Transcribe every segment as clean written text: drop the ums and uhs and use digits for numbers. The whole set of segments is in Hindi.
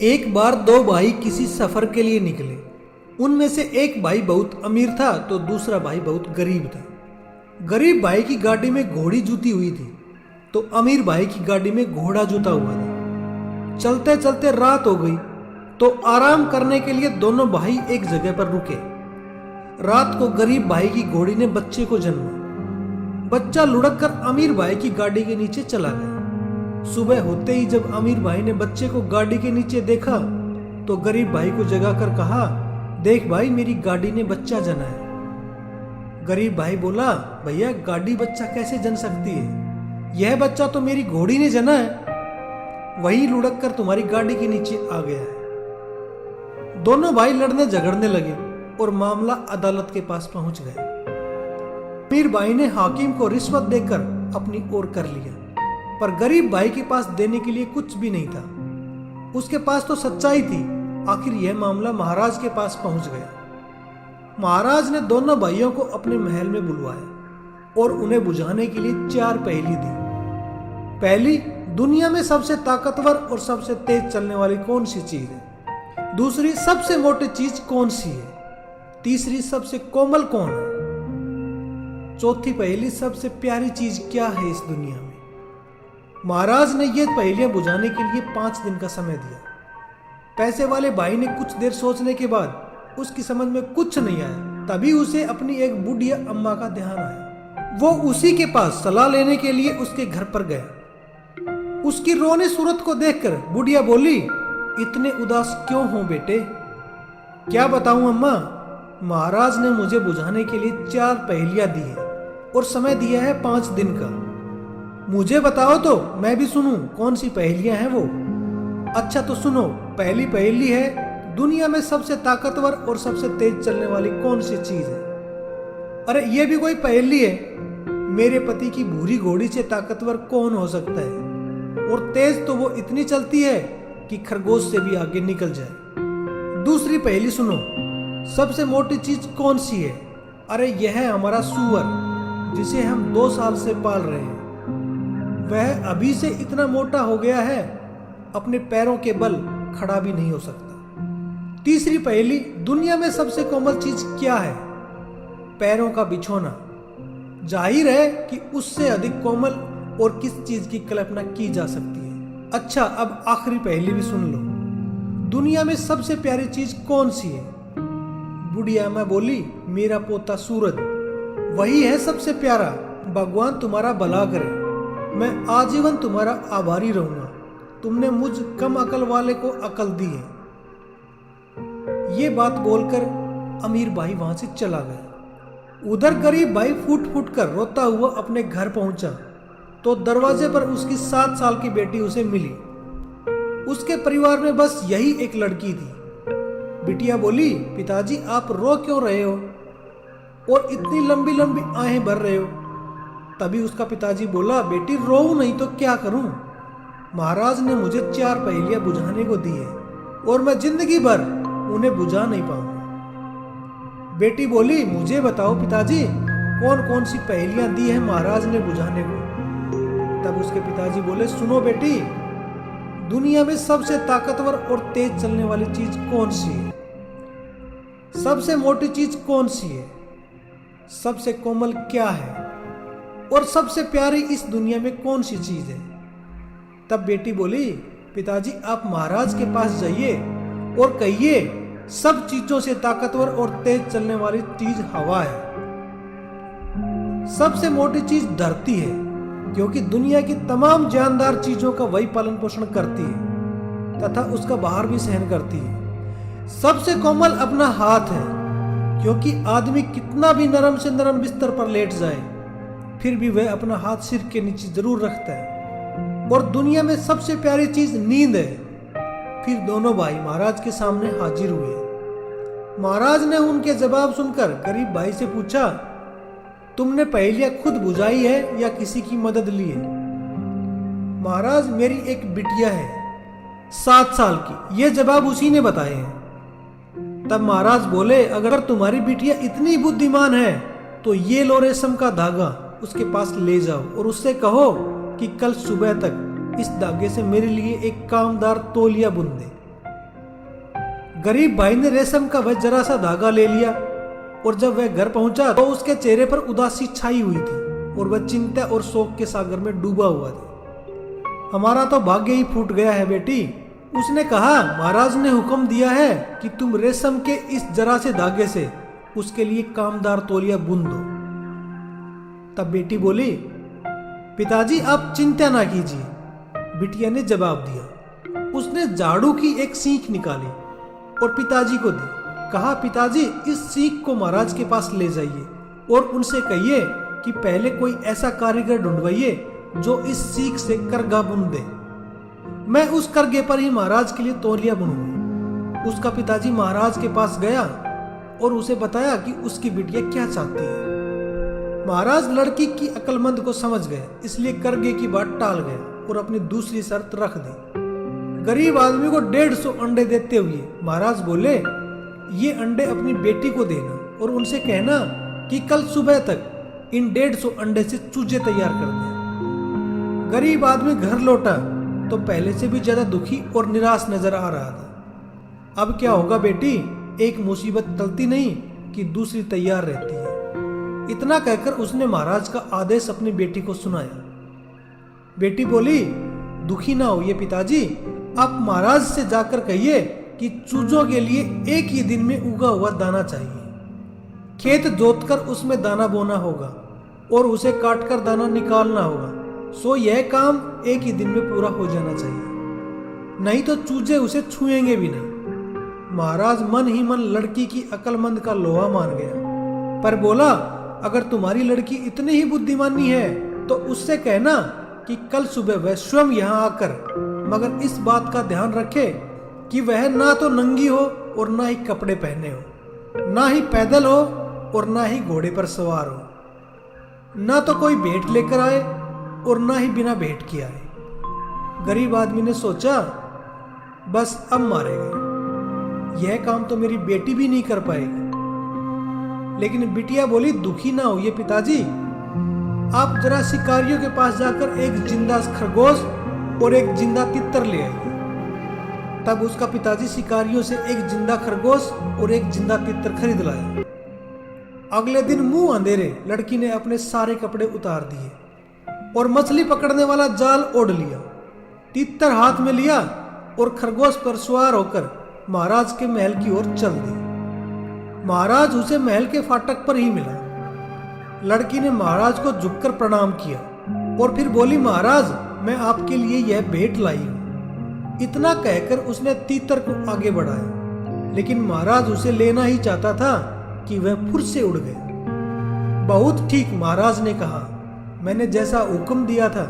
एक बार दो भाई किसी सफर के लिए निकले। उनमें से एक भाई बहुत अमीर था तो दूसरा भाई बहुत गरीब था। गरीब भाई की गाड़ी में घोड़ी जुती हुई थी तो अमीर भाई की गाड़ी में घोड़ा जुता हुआ था। चलते चलते रात हो गई तो आराम करने के लिए दोनों भाई एक जगह पर रुके। रात को गरीब भाई की घोड़ी ने बच्चे को जन्मा। बच्चा लुढ़क कर अमीर भाई की गाड़ी के नीचे चला गया। सुबह होते ही जब अमीर भाई ने बच्चे को गाड़ी के नीचे देखा तो गरीब भाई को जगाकर कहा, देख भाई मेरी गाड़ी ने बच्चा जना है। गरीब भाई बोला, भैया गाड़ी बच्चा कैसे जन सकती है, यह बच्चा तो मेरी घोड़ी ने जना है, वही लुढ़क कर तुम्हारी गाड़ी के नीचे आ गया है। दोनों भाई लड़ने झगड़ने लगे और मामला अदालत के पास पहुंच गए। अमीर भाई ने हाकिम को रिश्वत देकर अपनी ओर कर लिया, पर गरीब भाई के पास देने के लिए कुछ भी नहीं था। उसके पास तो सच्चाई थी। आखिर यह मामला महाराज के पास पहुंच गया। महाराज ने दोनों भाइयों को अपने महल में बुलवाया और उन्हें बुझाने के लिए 4 पहेली दी। पहली, दुनिया में सबसे ताकतवर और सबसे तेज चलने वाली कौन सी चीज है। दूसरी, सबसे मोटी चीज कौन सी है। तीसरी, सबसे कोमल कौन है। चौथी पहेली, सबसे प्यारी चीज क्या है इस दुनिया में। महाराज ने ये पहेलियां बुझाने के लिए 5 दिन का समय दिया। पैसे वाले भाई ने कुछ देर सोचने के बाद उसकी समझ में कुछ नहीं आया। तभी उसे अपनी एक बुढ़िया अम्मा का ध्यान आया। वो उसी के पास सलाह लेने के लिए उसके घर पर गया। उसकी रोने सूरत को देखकर बुढ़िया बोली, इतने उदास क्यों हो बेटे। क्या बताऊं अम्मा, महाराज ने मुझे बुझाने के लिए 4 पहेलियां दी है और समय दिया है 5 दिन का। मुझे बताओ तो मैं भी सुनूं कौन सी पहेलियां हैं वो। अच्छा तो सुनो, पहली पहेली है, दुनिया में सबसे ताकतवर और सबसे तेज चलने वाली कौन सी चीज है। अरे ये भी कोई पहेली है। मेरे पति की भूरी घोड़ी से ताकतवर कौन हो सकता है, और तेज तो वो इतनी चलती है कि खरगोश से भी आगे निकल जाए। दूसरी पहेली सुनो, सबसे मोटी चीज कौन सी है। अरे यह है हमारा सूअर, जिसे हम 2 साल से पाल रहे हैं। वह अभी से इतना मोटा हो गया है, अपने पैरों के बल खड़ा भी नहीं हो सकता। तीसरी पहेली, दुनिया में सबसे कोमल चीज क्या है। पैरों का बिछोना। जाहिर है कि उससे अधिक कोमल और किस चीज की कल्पना की जा सकती है। अच्छा अब आखिरी पहेली भी सुन लो, दुनिया में सबसे प्यारी चीज कौन सी है। बुढ़िया माँ बोली, मेरा पोता सूरज, वही है सबसे प्यारा। भगवान तुम्हारा भला करे, मैं आजीवन तुम्हारा आभारी रहूंगा। तुमने मुझ कम अकल वाले को अकल दी है। ये बात बोलकर अमीर भाई वहां से चला गया। उधर गरीब भाई फूट फूट कर रोता हुआ अपने घर पहुंचा तो दरवाजे पर उसकी 7 साल की बेटी उसे मिली। उसके परिवार में बस यही एक लड़की थी। बिटिया बोली, पिताजी आप रो क्यों रहे हो और इतनी लंबी लंबी आहें भर रहे हो। तभी उसका पिताजी बोला, बेटी रो नहीं तो क्या करूं, महाराज ने मुझे 4 पहेलियां बुझाने को दी है और मैं जिंदगी भर उन्हें बुझा नहीं पाऊंगा। बेटी बोली, मुझे बताओ पिताजी, कौन कौन सी पहेलियां दी है महाराज ने बुझाने को। तब उसके पिताजी बोले, सुनो बेटी, दुनिया में सबसे ताकतवर और तेज चलने वाली चीज कौन सी है। सबसे मोटी चीज कौन सी है। सबसे कोमल क्या है, और सबसे प्यारी इस दुनिया में कौन सी चीज है। तब बेटी बोली, पिताजी आप महाराज के पास जाइए और कहिए, सब चीजों से ताकतवर और तेज चलने वाली चीज हवा है। सबसे मोटी चीज धरती है, क्योंकि दुनिया की तमाम जानदार चीजों का वही पालन पोषण करती है तथा उसका बाहर भी सहन करती है। सबसे कोमल अपना हाथ है, क्योंकि आदमी कितना भी नरम से नरम बिस्तर पर लेट जाए फिर भी वह अपना हाथ सिर के नीचे जरूर रखता है। और दुनिया में सबसे प्यारी चीज नींद है। फिर दोनों भाई महाराज के सामने हाजिर हुए। महाराज ने उनके जवाब सुनकर गरीब भाई से पूछा, तुमने पहेलियां खुद बुझाई है या किसी की मदद ली है। महाराज, मेरी एक बिटिया है 7 साल की, ये जवाब उसी ने बताए हैं। तब महाराज बोले, अगर तुम्हारी बिटिया इतनी बुद्धिमान है तो ये लो रेशम का धागा, उसके पास ले जाओ और उससे कहो कि कल सुबह तक इस धागे से मेरे लिए एक कामदार तौलिया बुन दे। गरीब भाई ने रेशम का वह जरा सा धागा ले लिया और जब वह घर पहुंचा तो उसके चेहरे पर उदासी छाई हुई थी और वह चिंता और शोक के सागर में डूबा हुआ था। हमारा तो भाग्य ही फूट गया है बेटी, उसने कहा। महाराज ने हुक्म दिया है कि तुम रेशम के इस जरा से धागे से उसके लिए कामदार तौलिया बुन दो। तब बेटी बोली, पिताजी आप चिंता ना कीजिए। बिटिया ने जवाब दिया। उसने झाड़ू की एक सीख निकाली और पिताजी को दी। कहा, पिताजी इस सीख को महाराज के पास ले जाइए और उनसे कहिए कि पहले कोई ऐसा कारीगर ढूंढवाइए जो इस सीख से करगा बुन दे। मैं उस करगे पर ही महाराज के लिए तौलिया बुनूंगा। उसका पिताजी महाराज के पास गया और उसे बताया कि उसकी बिटिया क्या चाहती है। महाराज लड़की की अक्लमंद को समझ गए, इसलिए करगे की बात टाल गए और अपनी दूसरी शर्त रख दी। गरीब आदमी को 150 अंडे देते हुए महाराज बोले, ये अंडे अपनी बेटी को देना और उनसे कहना कि कल सुबह तक इन 150 अंडे से चूजे तैयार कर दें। गरीब आदमी घर लौटा तो पहले से भी ज्यादा दुखी और निराश नजर आ रहा था। अब क्या होगा बेटी, एक मुसीबत टलती नहीं कि दूसरी तैयार रहती है। इतना कहकर उसने महाराज का आदेश अपनी बेटी को सुनाया। बेटी बोली, दुखी ना होइए पिताजी, आप महाराज से जाकर कहिए कि चूजों के लिए एक ही दिन में उगा हुआ दाना चाहिए। खेत जोतकर उसमें दाना बोना होगा और उसे काटकर दाना निकालना होगा। सो यह काम एक ही दिन में पूरा हो जाना चाहिए, नहीं तो चूजे उसे छुएंगे भी नहीं। महाराज मन ही मन लड़की की अक्लमंद का लोहा मान गया, पर बोला, अगर तुम्हारी लड़की इतनी ही बुद्धिमानी है तो उससे कहना कि कल सुबह वह स्वयं यहाँ आकर, मगर इस बात का ध्यान रखे कि वह ना तो नंगी हो और ना ही कपड़े पहने हो, ना ही पैदल हो और ना ही घोड़े पर सवार हो, ना तो कोई भेंट लेकर आए और ना ही बिना भेंट किए आए। गरीब आदमी ने सोचा, बस अब मारे गए, यह काम तो मेरी बेटी भी नहीं कर पाएगी। लेकिन बिटिया बोली, दुखी ना होइए पिताजी, आप जरा शिकारियों के पास जाकर एक जिंदा खरगोश और एक जिंदा तितर ले आइए। तब उसका पिताजी शिकारियों से एक जिंदा खरगोश और एक जिंदा तितर खरीद लाया। अगले दिन मुंह अंधेरे लड़की ने अपने सारे कपड़े उतार दिए और मछली पकड़ने वाला जाल ओढ़ लिया, तितर हाथ में लिया और खरगोश पर सवार होकर महाराज के महल की ओर चल दी। महाराज उसे महल के फाटक पर ही मिला। लड़की ने महाराज को झुककर प्रणाम किया और फिर बोली, महाराज मैं आपके लिए यह भेंट लाई हूं। इतना कहकर उसने तीतर को आगे बढ़ाया, लेकिन महाराज उसे लेना ही चाहता था कि वह फुर से उड़ गए। बहुत ठीक, महाराज ने कहा, मैंने जैसा हुक्म दिया था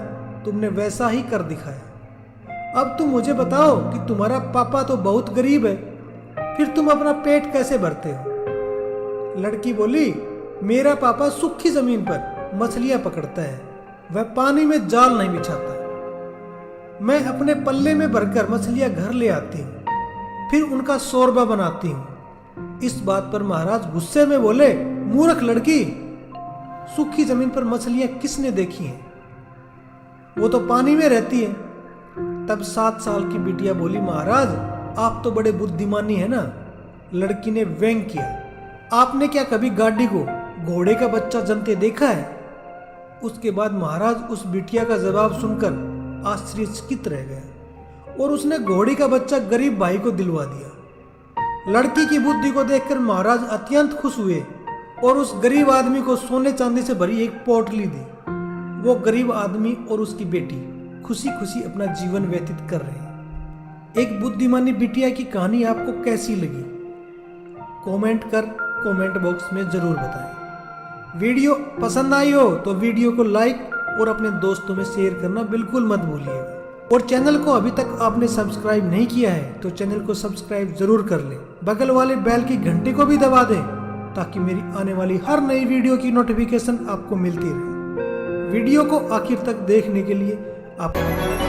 तुमने वैसा ही कर दिखाया। अब तुम मुझे बताओ कि तुम्हारा पापा तो बहुत गरीब है, फिर तुम अपना पेट कैसे भरते हो? लड़की बोली, मेरा पापा सूखी जमीन पर मछलियां पकड़ता है, वह पानी में जाल नहीं बिछाता। मैं अपने पल्ले में भरकर मछलियां घर ले आती हूँ, फिर उनका शोरबा बनाती हूँ। इस बात पर महाराज गुस्से में बोले, मूर्ख लड़की, सूखी जमीन पर मछलियां किसने देखी हैं? वो तो पानी में रहती है। तब 7 साल की बिटिया बोली, महाराज आप तो बड़े बुद्धिमानी है ना। लड़की ने व्यंग किया, आपने क्या कभी गाड़ी को घोड़े का बच्चा जनते देखा है? उसके बाद महाराज उस बिटिया का जवाब सुनकर आश्चर्यचकित रह गया और उसने घोड़ी का बच्चा गरीब भाई को दिलवा दिया। लड़की की बुद्धि को देखकर महाराज अत्यंत खुश हुए और उस गरीब आदमी को सोने चांदी से भरी एक पोटली दी। वो गरीब आदमी और उसकी बेटी खुशी खुशी अपना जीवन व्यतीत कर रहे हैं। एक बुद्धिमानी बिटिया की कहानी आपको कैसी लगी? कमेंट कर कमेंट बॉक्स में जरूर बताएं। वीडियो पसंद आई हो तो वीडियो को लाइक और अपने दोस्तों में शेयर करना बिल्कुल मत भूलिएगा। और चैनल को अभी तक आपने सब्सक्राइब नहीं किया है तो चैनल को सब्सक्राइब जरूर कर लें। बगल वाले बेल की घंटी को भी दबा दें ताकि मेरी आने वाली हर नई वीडियो की नोटिफिकेशन आपको मिलती रहे। वीडियो को आखिर तक देखने के लिए आपका